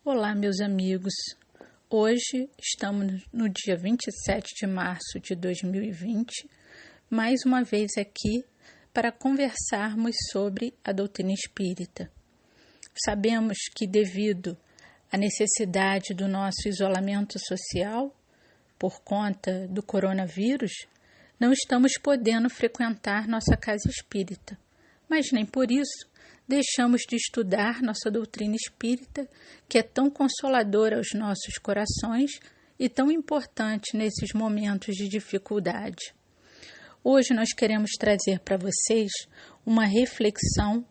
Olá, meus amigos. Hoje estamos no dia 27 de março de 2020, mais uma vez aqui para conversarmos sobre a doutrina espírita. Sabemos que, devido à necessidade do nosso isolamento social, por conta do coronavírus, não estamos podendo frequentar nossa casa espírita, mas nem por isso deixamos de estudar nossa doutrina espírita, que é tão consoladora aos nossos corações e tão importante nesses momentos de dificuldade. Hoje nós queremos trazer para vocês uma reflexão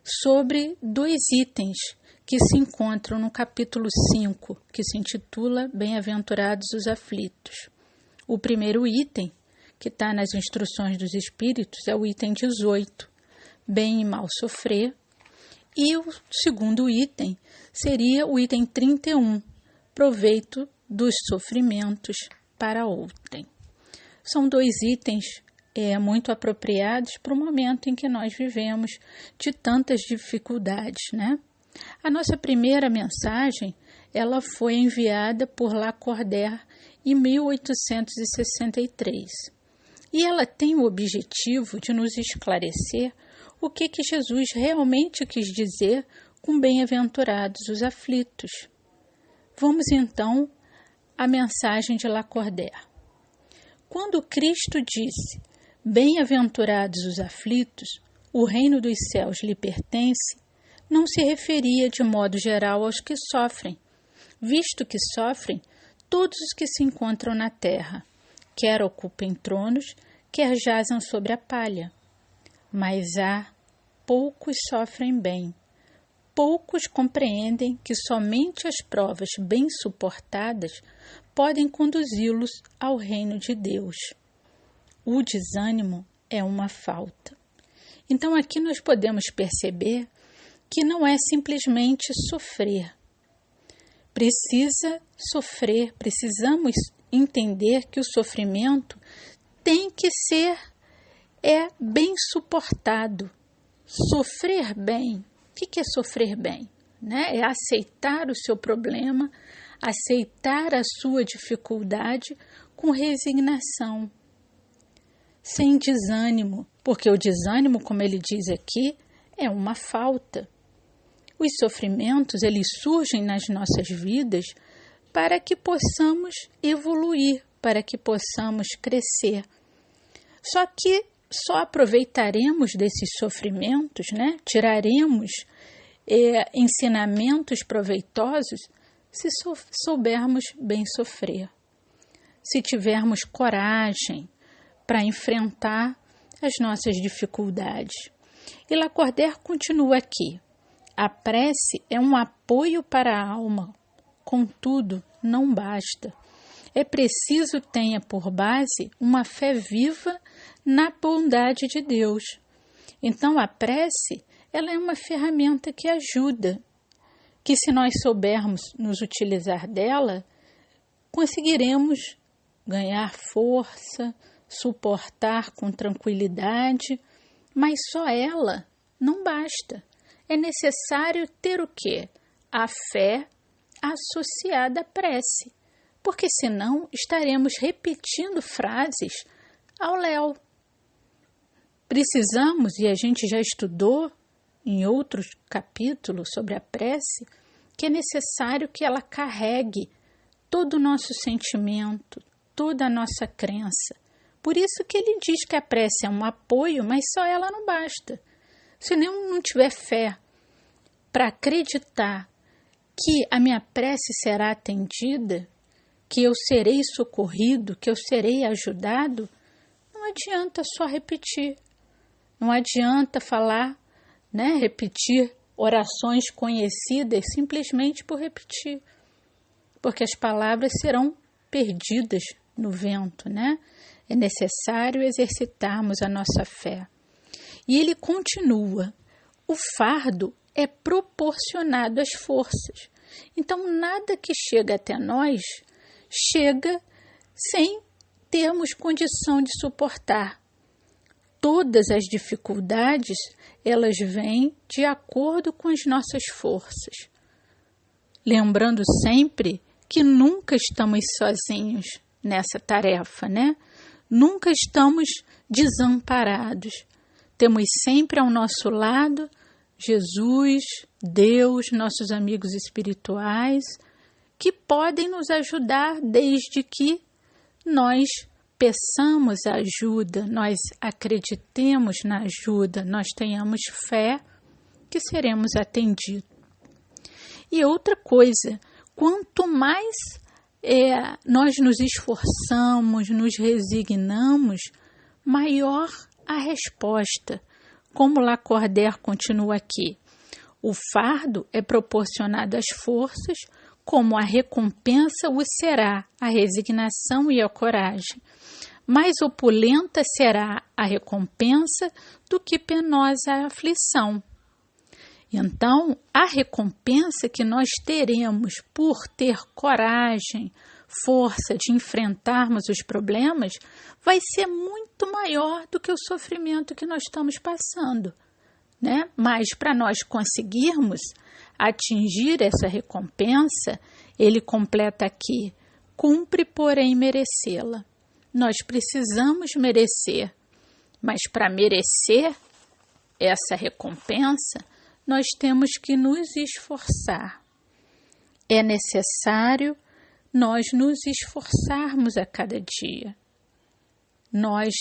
sobre dois itens que se encontram no capítulo 5, que se intitula Bem-aventurados os aflitos. O primeiro item, que está nas instruções dos Espíritos, é o item 18, Bem e mal sofrer, e o segundo item seria o item 31, proveito dos sofrimentos para outrem. São dois itens muito apropriados para o momento em que nós vivemos de tantas dificuldades, né? A nossa primeira mensagem, ela foi enviada por Lacordaire em 1863. E ela tem o objetivo de nos esclarecer o que Jesus realmente quis dizer com bem-aventurados os aflitos. Vamos então à mensagem de Lacordaire. Quando Cristo disse, bem-aventurados os aflitos, o reino dos céus lhe pertence, não se referia de modo geral aos que sofrem, visto que sofrem todos os que se encontram na terra, quer ocupem tronos, quer jazam sobre a palha. Mas poucos sofrem bem. Poucos compreendem que somente as provas bem suportadas podem conduzi-los ao reino de Deus. O desânimo é uma falta. Então aqui nós podemos perceber que não é simplesmente sofrer. Precisa sofrer, precisamos entender que o sofrimento tem que ser bem suportado. Sofrer bem. O que é sofrer bem? Né? É aceitar o seu problema, aceitar a sua dificuldade com resignação, sem desânimo, porque o desânimo, como ele diz aqui, é uma falta. Os sofrimentos, eles surgem nas nossas vidas para que possamos evoluir, para que possamos crescer. Só que só aproveitaremos desses sofrimentos, né? Tiraremos ensinamentos proveitosos se soubermos bem sofrer, se tivermos coragem para enfrentar as nossas dificuldades. E Lacordaire continua aqui. A prece é um apoio para a alma, contudo, não basta. É preciso tenha por base uma fé viva na bondade de Deus. Então, a prece, ela é uma ferramenta que ajuda, que se nós soubermos nos utilizar dela, conseguiremos ganhar força, suportar com tranquilidade, mas só ela não basta. É necessário ter o quê? A fé associada à prece, porque senão estaremos repetindo frases ao léu. Precisamos, e a gente já estudou em outros capítulos sobre a prece, que é necessário que ela carregue todo o nosso sentimento, toda a nossa crença. Por isso que ele diz que a prece é um apoio, mas só ela não basta. Se eu não tiver fé para acreditar que a minha prece será atendida, que eu serei socorrido, que eu serei ajudado, não adianta só repetir. Não adianta falar, né, repetir orações conhecidas simplesmente por repetir, porque as palavras serão perdidas no vento, né? É necessário exercitarmos a nossa fé. E ele continua, o fardo é proporcionado às forças. Então, nada que chega até nós chega sem termos condição de suportar. Todas as dificuldades, elas vêm de acordo com as nossas forças. lembrando sempre que nunca estamos sozinhos nessa tarefa, né? Nunca estamos desamparados. Temos sempre ao nosso lado Jesus, Deus, nossos amigos espirituais, que podem nos ajudar desde que nós peçamos ajuda, nós acreditemos na ajuda, nós tenhamos fé que seremos atendidos. E outra coisa, quanto mais nós nos esforçamos, nos resignamos, maior a resposta. Como Lacordaire continua aqui, o fardo é proporcionado às forças, como a recompensa o será a resignação e a coragem. Mais opulenta será a recompensa do que penosa a aflição. Então, a recompensa que nós teremos por ter coragem, força de enfrentarmos os problemas, vai ser muito maior do que o sofrimento que nós estamos passando, né? Mas para nós conseguirmos atingir essa recompensa, ele completa aqui, cumpre, porém, merecê-la. Nós precisamos merecer, mas para merecer essa recompensa, nós temos que nos esforçar. É necessário nós nos esforçarmos a cada dia. Nós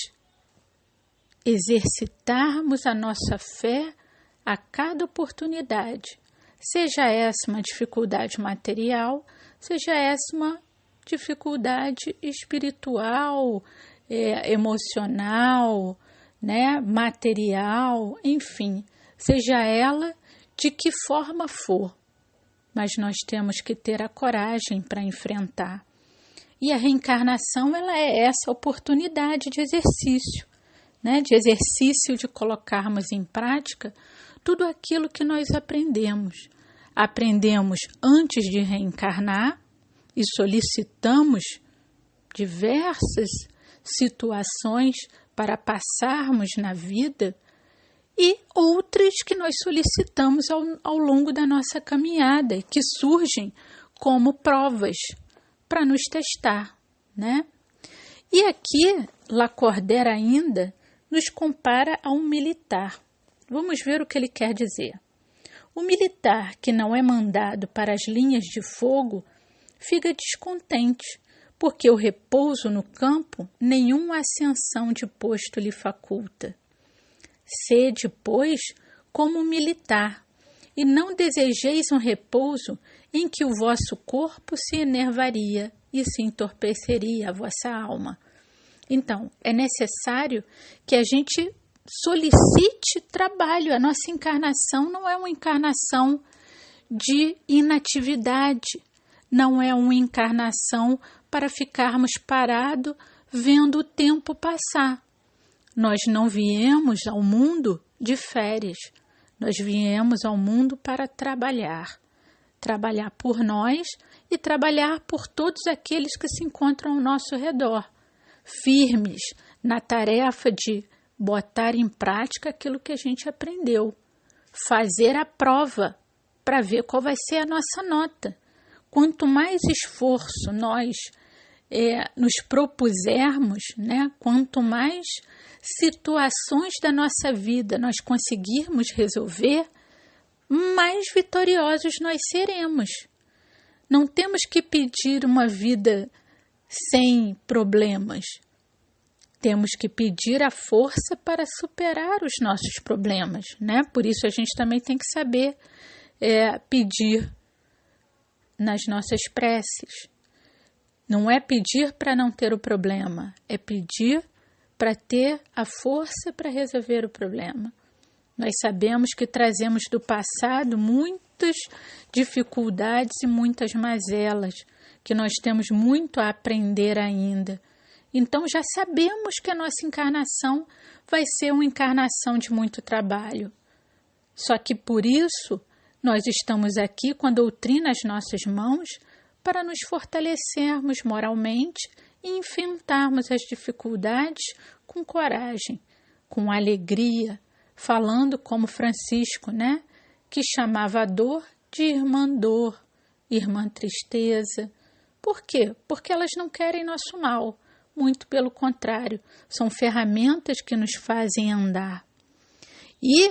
exercitarmos a nossa fé a cada oportunidade. Seja essa uma dificuldade material, seja essa uma dificuldade espiritual, emocional, né, material, enfim. Seja ela de que forma for, mas nós temos que ter a coragem para enfrentar. E a reencarnação, ela é essa oportunidade de exercício, né? De exercício de colocarmos em prática tudo aquilo que nós aprendemos. Aprendemos antes de reencarnar e solicitamos diversas situações para passarmos na vida, e outras que nós solicitamos ao longo da nossa caminhada, que surgem como provas para nos testar, né? E aqui, Lacordaire ainda nos compara a um militar. Vamos ver o que ele quer dizer. O militar que não é mandado para as linhas de fogo fica descontente, porque o repouso no campo nenhuma ascensão de posto lhe faculta. Sede, pois, como militar, e não desejeis um repouso em que o vosso corpo se enervaria e se entorpeceria a vossa alma. Então, é necessário que a gente solicite trabalho. A nossa encarnação não é uma encarnação de inatividade, não é uma encarnação para ficarmos parados vendo o tempo passar. Nós não viemos ao mundo de férias, nós viemos ao mundo para trabalhar. Trabalhar por nós e trabalhar por todos aqueles que se encontram ao nosso redor, firmes na tarefa de botar em prática aquilo que a gente aprendeu, fazer a prova para ver qual vai ser a nossa nota. Quanto mais esforço nós nos propusermos, né, quanto mais situações da nossa vida nós conseguirmos resolver, mais vitoriosos nós seremos. Não temos que pedir uma vida sem problemas. Temos que pedir a força para superar os nossos problemas, né? Por isso a gente também tem que saber pedir nas nossas preces. Não é pedir para não ter o problema, é pedir para ter a força para resolver o problema. Nós sabemos que trazemos do passado muitas dificuldades e muitas mazelas, que nós temos muito a aprender ainda. Então já sabemos que a nossa encarnação vai ser uma encarnação de muito trabalho. Só que por isso nós estamos aqui com a doutrina nas nossas mãos para nos fortalecermos moralmente e enfrentarmos as dificuldades com coragem, com alegria, falando como Francisco, né, que chamava a dor de irmã dor irmã tristeza. Por quê? Porque elas não querem nosso mal. Muito pelo contrário, são ferramentas que nos fazem andar. E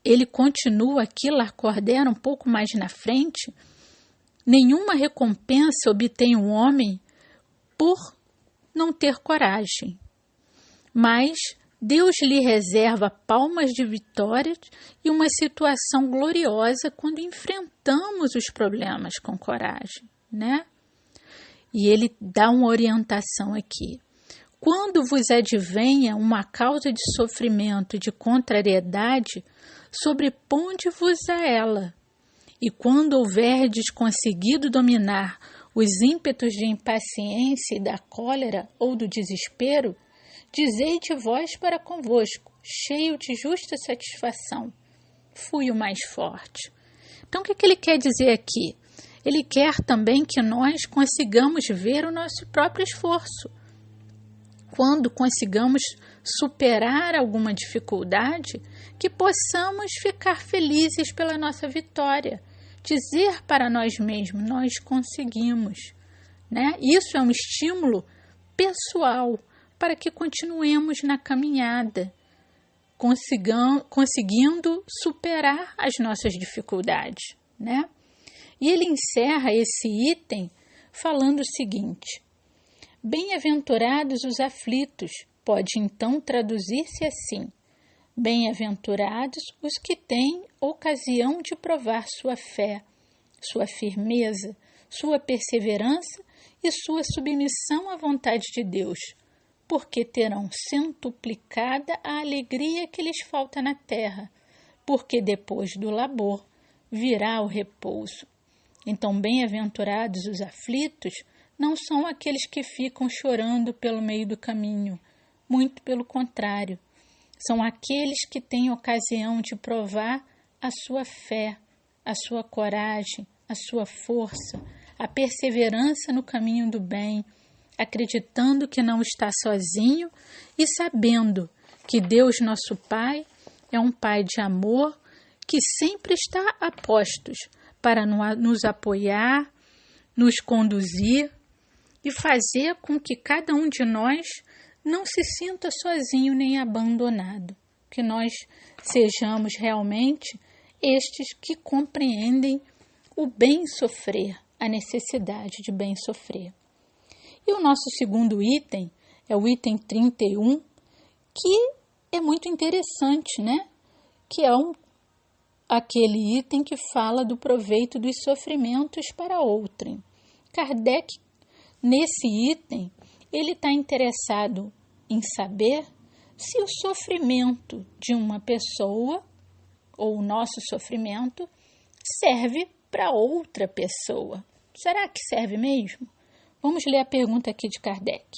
ele continua aqui, Lacordaire, um pouco mais na frente. Nenhuma recompensa obtém um homem por não ter coragem, mas Deus lhe reserva palmas de vitórias e uma situação gloriosa quando enfrentamos os problemas com coragem, né? E ele dá uma orientação aqui. Quando vos advenha uma causa de sofrimento e de contrariedade, sobreponde-vos a ela. E quando houverdes conseguido dominar os ímpetos de impaciência e da cólera ou do desespero, dizei de vós para convosco, cheio de justa satisfação, fui o mais forte. Então, o que ele quer dizer aqui? Ele quer também que nós consigamos ver o nosso próprio esforço. Quando consigamos superar alguma dificuldade, que possamos ficar felizes pela nossa vitória. Dizer para nós mesmos, nós conseguimos, né? Isso é um estímulo pessoal para que continuemos na caminhada, conseguindo superar as nossas dificuldades, né? E ele encerra esse item falando o seguinte: bem-aventurados os aflitos, pode então traduzir-se assim: bem-aventurados os que têm ocasião de provar sua fé, sua firmeza, sua perseverança e sua submissão à vontade de Deus, porque terão centuplicada a alegria que lhes falta na terra, porque depois do labor virá o repouso. Então, bem-aventurados os aflitos não são aqueles que ficam chorando pelo meio do caminho, muito pelo contrário. São aqueles que têm ocasião de provar a sua fé, a sua coragem, a sua força, a perseverança no caminho do bem, acreditando que não está sozinho e sabendo que Deus, nosso Pai, é um Pai de amor que sempre está a postos para nos apoiar, nos conduzir e fazer com que cada um de nós não se sinta sozinho nem abandonado, que nós sejamos realmente estes que compreendem o bem sofrer, a necessidade de bem sofrer. E o nosso segundo item é o item 31, que é muito interessante, né? Que é aquele item que fala do proveito dos sofrimentos para outrem. Kardec, nesse item, ele está interessado em saber se o sofrimento de uma pessoa, ou o nosso sofrimento, serve para outra pessoa. Será que serve mesmo? Vamos ler a pergunta aqui de Kardec.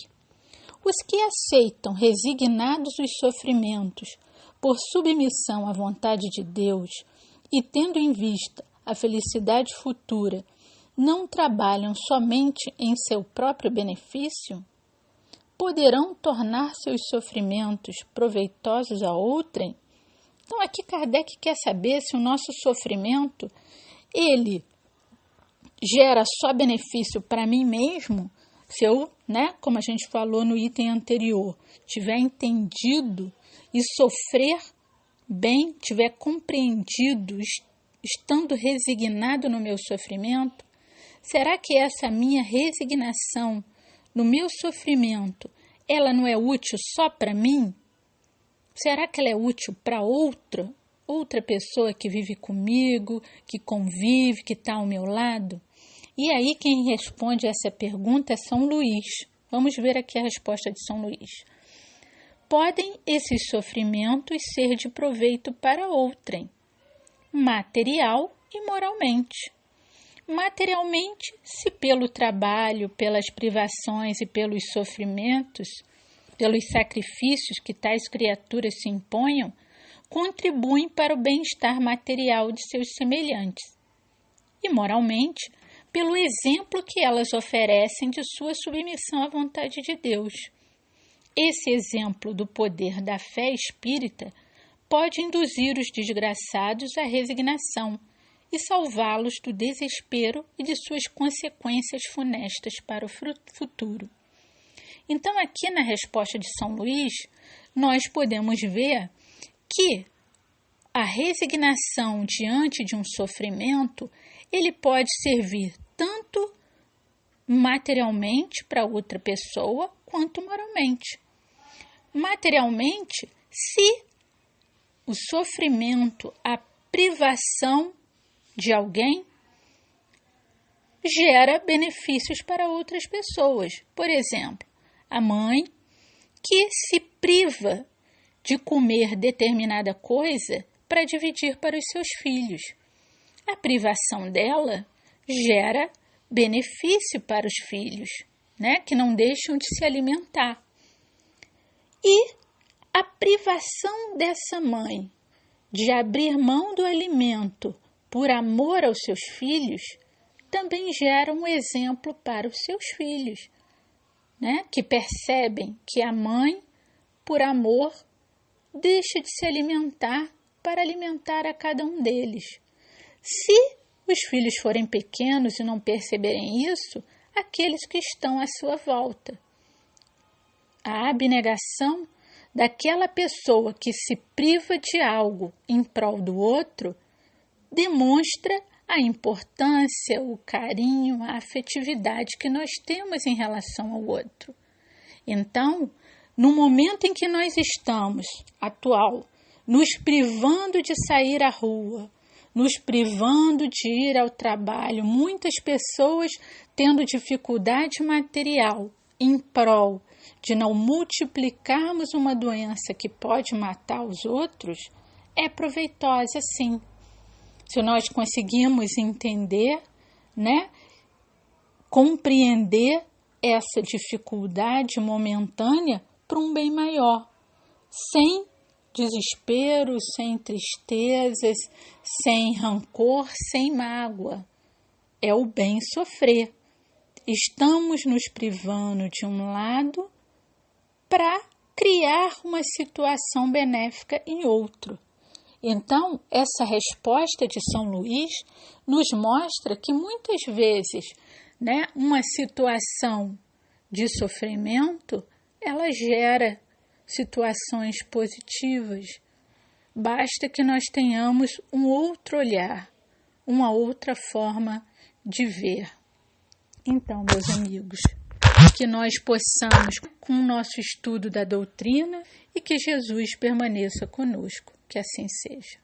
Os que aceitam resignados os sofrimentos por submissão à vontade de Deus e tendo em vista a felicidade futura, não trabalham somente em seu próprio benefício? Poderão tornar seus sofrimentos proveitosos a outrem? Então aqui Kardec quer saber se o nosso sofrimento, ele gera só benefício para mim mesmo, se eu, como a gente falou no item anterior, tiver entendido e sofrer bem, tiver compreendido, estando resignado no meu sofrimento, será que essa minha resignação no meu sofrimento, ela não é útil só para mim? Será que ela é útil para outra pessoa que vive comigo, que convive, que está ao meu lado? E aí quem responde essa pergunta é São Luís. Vamos ver aqui a resposta de São Luís. Podem esses sofrimentos ser de proveito para outrem, material e moralmente. Materialmente, se pelo trabalho, pelas privações e pelos sofrimentos, pelos sacrifícios que tais criaturas se imponham, contribuem para o bem-estar material de seus semelhantes. E moralmente, pelo exemplo que elas oferecem de sua submissão à vontade de Deus. Esse exemplo do poder da fé espírita pode induzir os desgraçados à resignação e salvá-los do desespero e de suas consequências funestas para o futuro. Então, aqui na resposta de São Luís, nós podemos ver que a resignação diante de um sofrimento, ele pode servir tanto materialmente para outra pessoa, quanto moralmente. Materialmente, se o sofrimento, a privação de alguém, gera benefícios para outras pessoas. Por exemplo, a mãe que se priva de comer determinada coisa para dividir para os seus filhos. A privação dela gera benefício para os filhos, né, que não deixam de se alimentar. E a privação dessa mãe de abrir mão do alimento por amor aos seus filhos também gera um exemplo para os seus filhos, né, que percebem que a mãe, por amor, deixa de se alimentar para alimentar a cada um deles. Se os filhos forem pequenos e não perceberem isso, aqueles que estão à sua volta. A abnegação daquela pessoa que se priva de algo em prol do outro demonstra a importância, o carinho, a afetividade que nós temos em relação ao outro. Então, no momento em que nós estamos, atual, nos privando de sair à rua, nos privando de ir ao trabalho, muitas pessoas tendo dificuldade material em prol de não multiplicarmos uma doença que pode matar os outros, é proveitosa sim. Se nós conseguimos entender, né, compreender essa dificuldade momentânea para um bem maior, sem desespero, sem tristezas, sem rancor, sem mágoa. É o bem sofrer. Estamos nos privando de um lado para criar uma situação benéfica em outro. Então, essa resposta de São Luís nos mostra que muitas vezes, né, uma situação de sofrimento, ela gera situações positivas. Basta que nós tenhamos um outro olhar, uma outra forma de ver. Então, meus amigos, que nós possamos, com o nosso estudo da doutrina, e que Jesus permaneça conosco. Que assim seja.